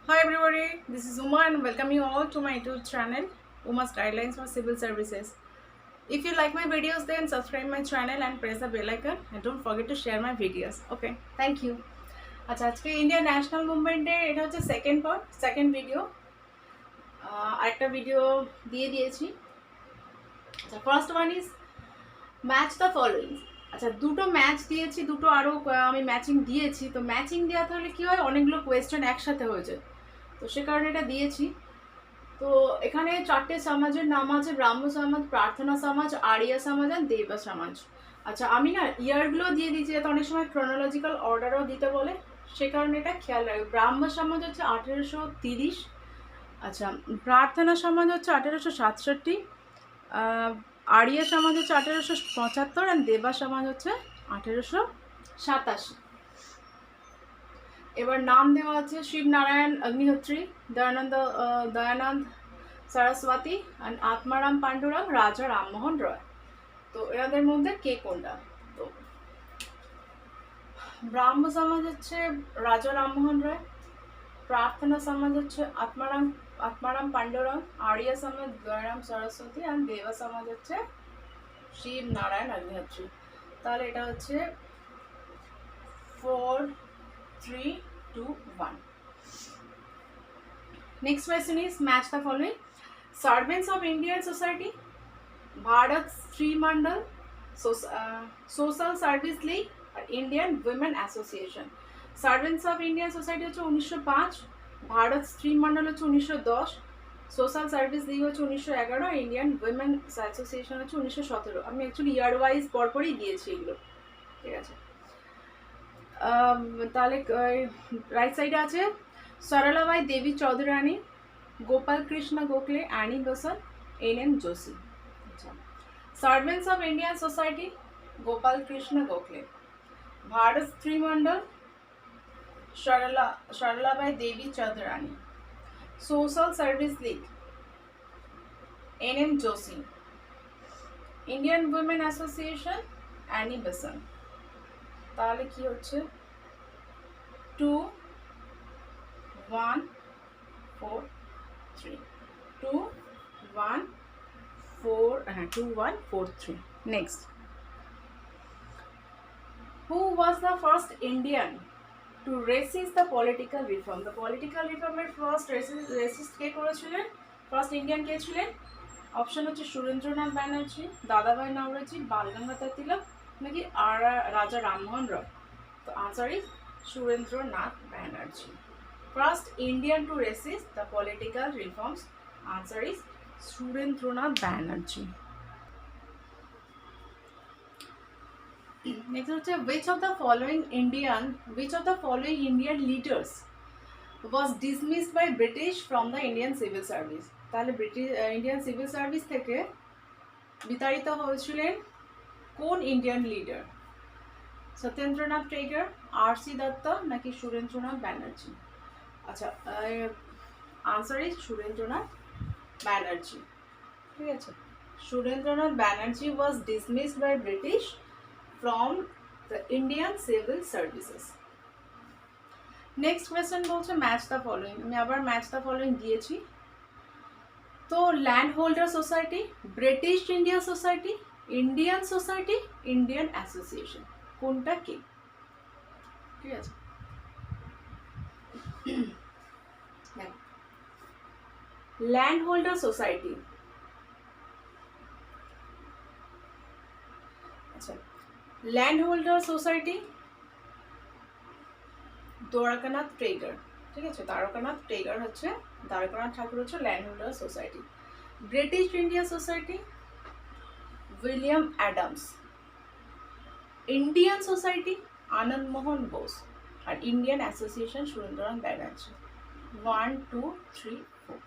Hi everybody, this is Uma and welcome you all to my YouTube channel, Uma's Guidelines for Civil Services. If you like my videos, then subscribe my channel and press the bell icon and don't forget to share my videos. Okay, thank you. আচ্ছা আজকে Indian national মুভমেন্টের এটা হচ্ছে second video. আরেকটা video দিয়ে দিয়েছি। আচ্ছা, first one is match the following. আচ্ছা, দুটো ম্যাচ দিয়েছি, দুটো আরও আমি ম্যাচিং দিয়েছি। তো ম্যাচিং দেওয়া তাহলে কী হয়, অনেকগুলো কোয়েশ্চেন একসাথে হয়ে যায়, তো সে কারণে এটা দিয়েছি। তো এখানে চারটে সমাজের নাম আছে: ব্রাহ্ম সমাজ, প্রার্থনা সমাজ, আরিয়া সমাজ আর দেবা সমাজ। আচ্ছা, আমি না ইয়ারগুলো দিয়ে দিয়েছি, যাতে অনেক সময় ক্রোনোলজিক্যাল অর্ডারও দিতে বলে, সে কারণে এটা খেয়াল রাখবে। ব্রাহ্ম সমাজ হচ্ছে 1830। আচ্ছা, প্রার্থনা সমাজ হচ্ছে 1867, আরিয়া সমাজ হচ্ছে 1875 আর দেবা সমাজ হচ্ছে 1887। এবার নাম দেওয়া আছে: শিবনারায়ণ অগ্নিহোত্রী, দয়ানন্দ সরস্বতী আর আত্মারাম পাণ্ডুরং, রাজা রামমোহন রয়। তো এদের মধ্যে কে কোনটা? তো ব্রাহ্ম সমাজ হচ্ছে রাজা রামমোহন রায়, প্রার্থনা সমাজ হচ্ছে আত্মারাম পাণ্ডুরং, আরিয়া সমাজ দয়ারাম সরস্বতী আর দেবা সমাজ হচ্ছে শিব নারায়ণ অগ্নিহোত্রী। তাহলে এটা হচ্ছে 4, 3, 2, 1. Next question is match the following. Servants of Indian Society, Bharat Sri Mandal, Social Service League R Indian Women Association. Servants of Indian Society হচ্ছে 1905, ভারত স্ত্রী মন্ডল হচ্ছে 1910, সোশ্যাল সার্ভিস লিগ হচ্ছে 1911, ইন্ডিয়ান উইমেন অ্যাসোসিয়েশন হচ্ছে 1917। আমি অ্যাকচুয়ালি ইয়ার wise পরপরই দিয়েছি এগুলো, ঠিক আছে। তাহলে রাইট সাইডে আছে Saralabai Devi Chaudhurani, Gopal Krishna Gokhale, Annie Besant, N Joshi. আচ্ছা, servants of Indian society, Gopal Krishna Gokhale. Bharat Stri Mandal, Saralabai Devi Chaudhurani. Social service league, N Joshi. Indian women association, Annie Besant. তাহলে কি হচ্ছে 2, 1, 4, 3, 2, 1, 4, 2, 1, 4, 3. Next, who was the first Indian to resist the political reform? The political reformer first resist কে করেছিলেন? First Indian কে ছিলেন? Option হচ্ছে সুরেন্দ্রনাথ ব্যানার্জি, দাদাভাই নওরোজি, বালগঙ্গাধর তিলক নাকি রাজা রামমোহন রয়। তো answer is Surendranath Banerjee. First Indian to resist the political reforms. Answer is Surendranath Banerjee. Next হচ্ছে which of the following Indian leaders was dismissed by British from the Indian civil service? তাহলে Indian civil service থেকে বিতাড়িত হয়েছিলেন কোন Indian leader? Satyendranath Tagore, R C. Dutta নাকি সুরেন্দ্রনাথ ব্যানার্জি? আচ্ছা, answer is Surendranath Banerjee, ঠিক আছে। Surendranath Banerjee was dismissed by British from the Indian civil services. Next question বলছে ম্যাচ দ্য ফলোয়িং। আমি আবার ম্যাচ দ্য ফলোয়িং দিয়েছি। তো land holder society, British India society, Indian society, Indian association, কোনটা কি? ঠিক আছে, ল্যান্ড হোল্ডার সোসাইটি। আচ্ছা, land holder society Dwarkanath Tagore, ঠিক আছে। দ্বারকানাথ ঠাকুর হচ্ছে land holder society. British India society William Adams, Indian society Anand Mohan Bose আর ইন্ডিয়ান অ্যাসোসিয়েশন সুরেন্দ্রনাথ ব্যানার্জি। 1, 2, 3, 4,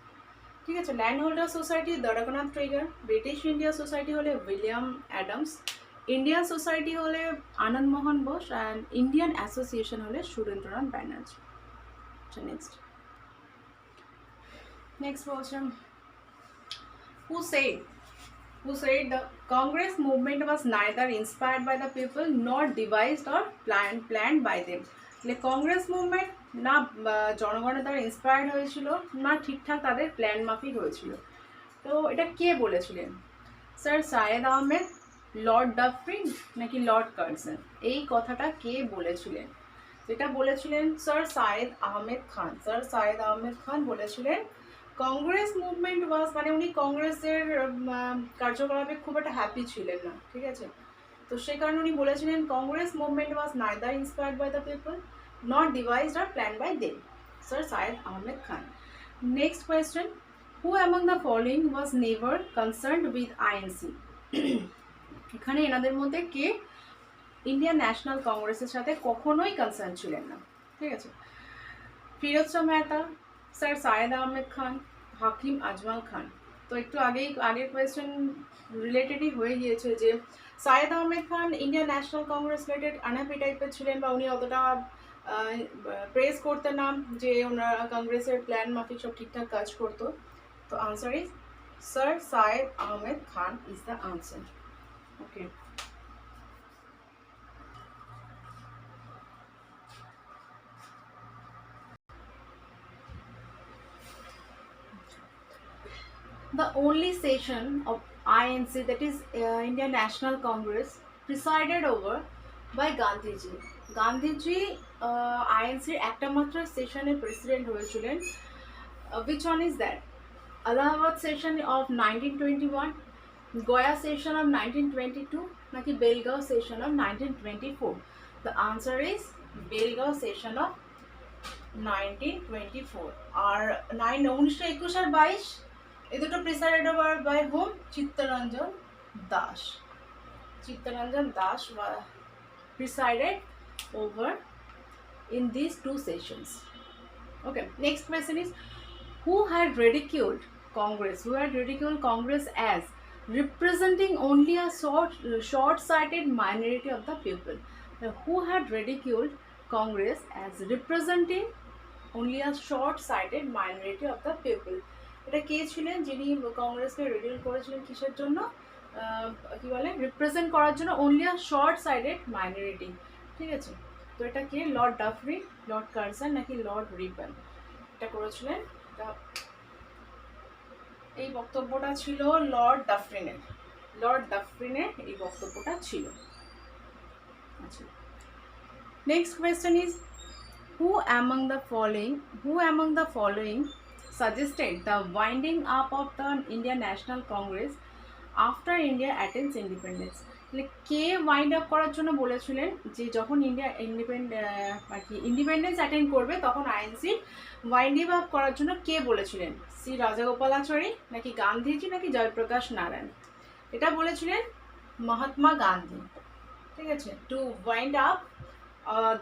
ঠিক আছে। Land holder society Dwarkanath Tagore, British India society হলে উইলিয়াম অ্যাডামস, ইন্ডিয়ান সোসাইটি হলে আনন্দ Mohan Bose and Indian association হলে সুরেন্দ্রনাথ ব্যানার্জি। আচ্ছা, নেক্সট বলছে who said the Congress movement was neither inspired by the people nor devised or planned by them. Congress movement না জনগণের দ্বারা inspired হয়েছিল, না ঠিকঠাক তাদের প্ল্যান মাফিক হয়েছিল। তো এটা কে বলেছিলেন? Sir Syed Ahmed, Lord Dufferin নাকি লর্ড কার্জন? এই কথাটা কে বলেছিলেন? যেটা বলেছিলেন স্যার সায়েদ আহমেদ খান। স্যার সায়েদ আহমেদ খান বলেছিলেন কংগ্রেস মুভমেন্ট ওয়াজ, মানে উনি কংগ্রেসের কার্যকলাপে খুব একটা হ্যাপি ছিলেন না, ঠিক আছে? তো সে কারণে উনি বলেছিলেন Congress movement was neither inspired by the people not devised আর plan by them. Sir Syed Ahmed Khan. Next question, who among the following was never concerned with INC? এখানে এনাদের মধ্যে কে ইন্ডিয়ান ন্যাশনাল কংগ্রেসের সাথে কখনোই কনসার্ন ছিলেন না, ঠিক আছে? ফিরোজ শাহ মেহতা, স্যার সায়েদ আহমেদ খান, হাকিম আজমাল খান। তো একটু আগের কোয়েশ্চেন রিলেটেডই হয়ে গিয়েছে যে Syed Ahmed Khan Indian National Congress related unhappy টাইপের ছিলেন, বা উনি অতটা প্রেস করতেন না যে ওনারা কংগ্রেসের প্ল্যান মাফিক সব ঠিকঠাক কাজ করতো। তো answer is sir Syed Ahmed Khan is the answer. Okay, the only session of INC, that is Indian National Congress, presided over by Gandhiji. Gandhiji INC একটা মাত্র সেশনের প্রেসিডেন্ট হয়েছিলেন। Which one is that? Allahabad session of 1921, Goa session of 1922 নাকি Belgaum session of 1924? The answer is Belgaum session of 1924. আর 1921 আর 22 এই দুটো presided over by whom? Chittaranjan Das. Chittaranjan Das presided over in these two sessions. Okay, next question is, who had ridiculed Congress? Who had ridiculed Congress as representing only a short-sighted minority of the people? Now, who had ridiculed Congress as representing only a short-sighted minority of the people? এটা কে ছিলেন যিনি কংগ্রেসকে রিডিউল করেছিলেন কিসের জন্য? কি বলে, represent করার জন্য অনলি আ শর্ট সাইডেড মাইনরিটি, ঠিক আছে? তো এটা কে? লর্ড ডাফরিন, লর্ড কার্জন নাকি লর্ড রিপন? এটা করেছিলেন, এই বক্তব্যটা ছিল লর্ড ডাফরিনের। লর্ড ডাফরিনের এই বক্তব্যটা ছিল। আচ্ছা, next question is, who among the following suggested the winding up of the Indian National Congress after India attains independence? K wind up করার জন্য বলেছিলেন যে যখন ইন্ডিয়া ইন্ডিপেন্ডেন্স অ্যাটেন্ড করবে তখন আইএনসি ওয়াইন্ডিং আপ করার জন্য কে বলেছিলেন? শ্রী রাজাগোপালাচারী নাকি গান্ধীজি নাকি জয়প্রকাশ নারায়ণ? এটা বলেছিলেন মহাত্মা গান্ধী, ঠিক আছে, to wind up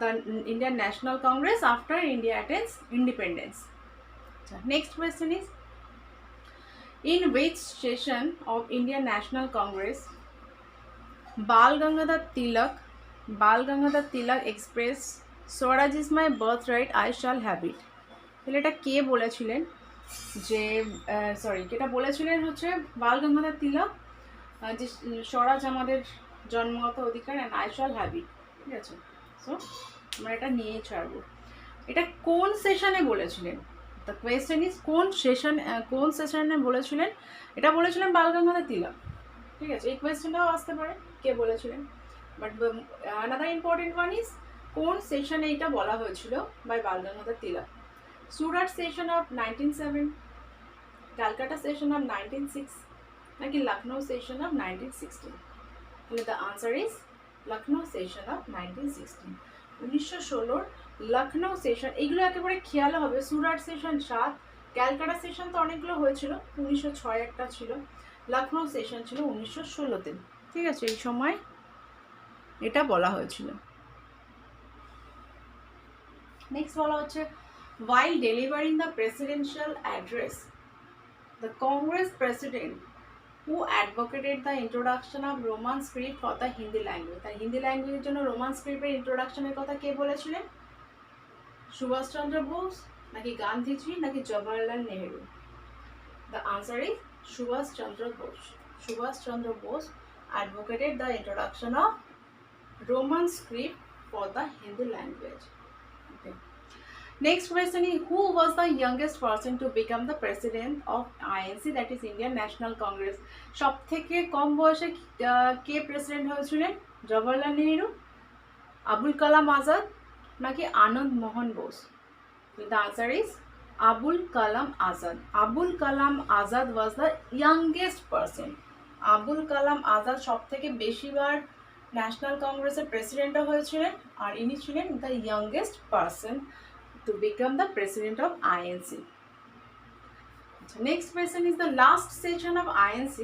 the Indian National Congress after India attains independence. Next question is, in which session of Indian National Congress Bal Gangadhar Tilak expressed Swaraj is my birthright, I shall have it? তাহলে এটা কে বলেছিলেন? যে যেটা বলেছিলেন হচ্ছে বাল গঙ্গাধর তিলক, যে স্বরাজ আমাদের জন্মগত অধিকার and I shall have it, ঠিক আছে? সো আমরা এটা নিয়ে ছাড়বো। এটা কোন সেশনে বলেছিলেন? দ্য কোয়েশ্চেন ইজ কোন সেশনে বলেছিলেন? এটা বলেছিলেন বাল গঙ্গাধর তিলক, ঠিক আছে? এই কোয়েশ্চেনটাও আসতে পারে কে বলেছিলেন, but another important one is কোন সেশনে এটা বলা হয়েছিল by Bal Gangadhar Tilak? Surat session of 1907, Calcutta session of 1906 নাকি লখনৌ সেশন অফ 1916? তাহলে the answer is Lucknow session of 1916। 1916 Lucknow session. এইগুলো একেবারে খেয়াল হবে। সুরাট সেশন 7, ক্যালকাটা সেশন তো অনেকগুলো হয়েছিল, 1906 একটা ছিল, লখনৌ সেশন ছিল 1916-তে, ঠিক আছে? এই সময় এটা বলা হয়েছিল। নেক্সট বলা হচ্ছে, while delivering the presidential address, the Congress president who advocated the introduction of Roman script for the Hindi language, তাই হিন্দি ল্যাঙ্গুয়েজের জন্য রোমান স্ক্রিপ্টের ইন্ট্রোডাকশনের কথা কে বলেছিলেন? সুভাষচন্দ্র বোস নাকি গান্ধীজি নাকি Jawaharlal Nehru? The answer is Subhash Chandra Bose. Subhash Chandra Bose advocated the introduction of Roman script for the Hindi language. Next question is, who was the youngest person to become the president of INC, that is Indian National Congress? সব থেকে কম বয়সে কে president হয়েছিলেন? জওহরলাল নেহেরু, আবুল কালাম আজাদ, নাকি আনন্দ Mohan Bose? The answer is Abul Kalam Azad. Abul Kalam Azad was the youngest person. Abul Kalam Azad সব থেকে বেশিবার national কংগ্রেসের প্রেসিডেন্টও হয়েছিলেন, আর ইনি ছিলেন the youngest person to become the president of INC. Next question is, the last session of INC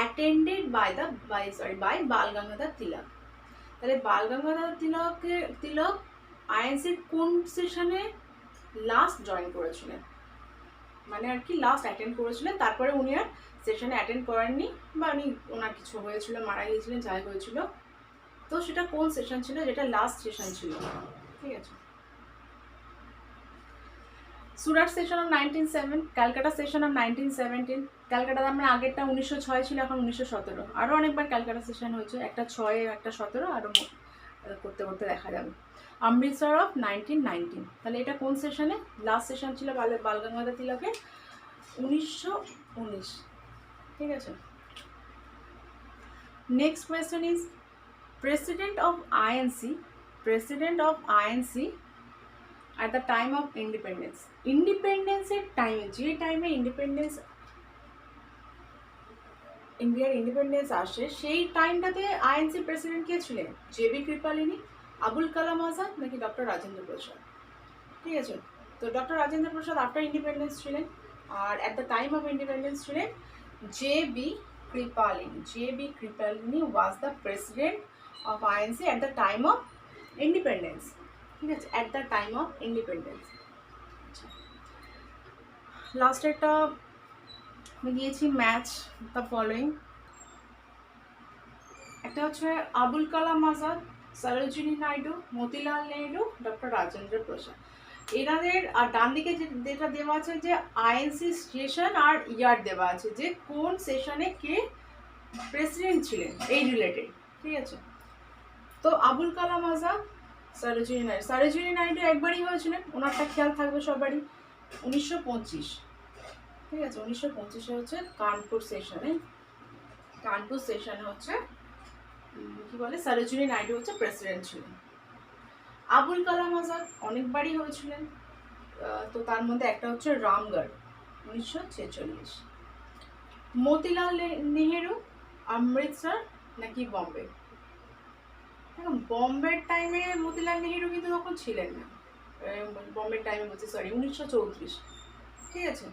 attended by Bal Gangadhar Tilak. তাহলে বাল গঙ্গাধর তিলক আইএনসির কোন সেশনে last join করেছিলেন, মানে আর কি লাস্ট অ্যাটেন্ড করেছিলেন, তারপরে উনি আর সেশনে অ্যাটেন্ড করেননি, বা উনি ওনার কিছু হয়েছিল, মারা গিয়েছিলেন, যাই হয়েছিল, তো সেটা কোন সেশন ছিল, যেটা লাস্ট সেশন ছিল, ঠিক আছে? Surat session of 1907, Calcutta session of 1917। ক্যালকাটাতে আমরা আগেরটা 1906 ছিল, এখন 1917, আরও অনেকবার ক্যালকাটা সেশন হয়েছে, একটা 6, একটা 17, আরও করতে করতে দেখা যাবে। অমৃতসর অফ 1919, তাহলে এটা কোন সেশনে লাস্ট সেশন ছিল বাল গঙ্গাধর তিলকের? 1919, ঠিক আছে? Next question is, president of INC at the time of independence, ইন্ডিপেন্ডেন্সের টাইমে, যে টাইমে ইন্ডিয়ার ইন্ডিপেন্ডেন্স আসে, সেই টাইমটাতে আইএনসি প্রেসিডেন্ট কে ছিলেন? জেবি কৃপালিনী, আবুল কালাম আজাদ, নাকি ডক্টর রাজেন্দ্র প্রসাদ? ঠিক আছে, তো doctor Rajendra Prasad after independence ছিলেন, আর at the time of independence ছিলেন JB Kripalani was the president of INC at the time of independence, ঠিক আছে, at the time of independence. Last একটা আমি দিয়েছি ম্যাচ দ্য ফলোয়িং, একটা হচ্ছে আবুল কালাম আজাদ, সরোজিনী নাইডু, মতিলাল নেহরু, ডক্টর রাজেন্দ্র প্রসাদ। এনাদের আর ডান দিকে যেটা দেওয়া আছে যে আইএনসি সেশন আর ইয়ার দেওয়া আছে, যে কোন সেশনে কে প্রেসিডেন্ট ছিলেন, এই রিলেটেড, ঠিক আছে? তো আবুল কালাম আজাদ, সরোজিনী নাইডু একবারই হয়েছিলেন, ওনারটা খেয়াল থাকবে সবারই, 1925, ঠিক আছে? 1925 হচ্ছে কানপুর সেশনে হচ্ছে কি বলে, সরোজিনী নাইডু হচ্ছে প্রেসিডেন্ট ছিলেন। আবুল কালাম আজাদ অনেকবারই হয়েছিলেন, তো তার মধ্যে একটা হচ্ছে রামগড় 1946। মতিলাল নেহেরু, অমৃতসর নাকি বম্বে? এখন বম্বের টাইমে মতিলাল নেহেরু কিন্তু তখন ছিলেন না, বম্বের টাইমে বলছি, সরি, 1934, ঠিক আছে?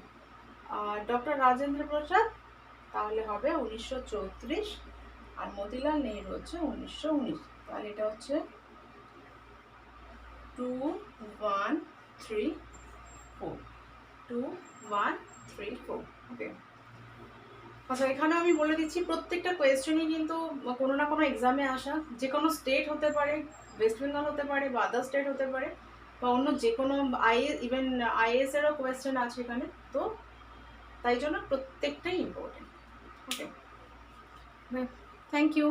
আর ডক্টর রাজেন্দ্র প্রসাদ তাহলে হবে 1934, আর মতিলাল নেহেরু হচ্ছে 1919, তাহলে এটা হচ্ছে 2 1 3 4, 2 1 3 4, ওকে। আচ্ছা, এখানে আমি বলে দিচ্ছি প্রত্যেকটা কোয়েশ্চেনই কিন্তু কোনো না কোনো এক্সামে আসা, যে কোনো স্টেট হতে পারে, ওয়েস্ট বেঙ্গল হতে পারে, বা আদার স্টেট হতে পারে, বা অন্য যে কোনো ইভেন আইএএসেরও কোয়েশ্চেন আছে এখানে, তো তাই জন্য প্রত্যেকটাই ইম্পর্টেন্ট, ওকে। Thank you.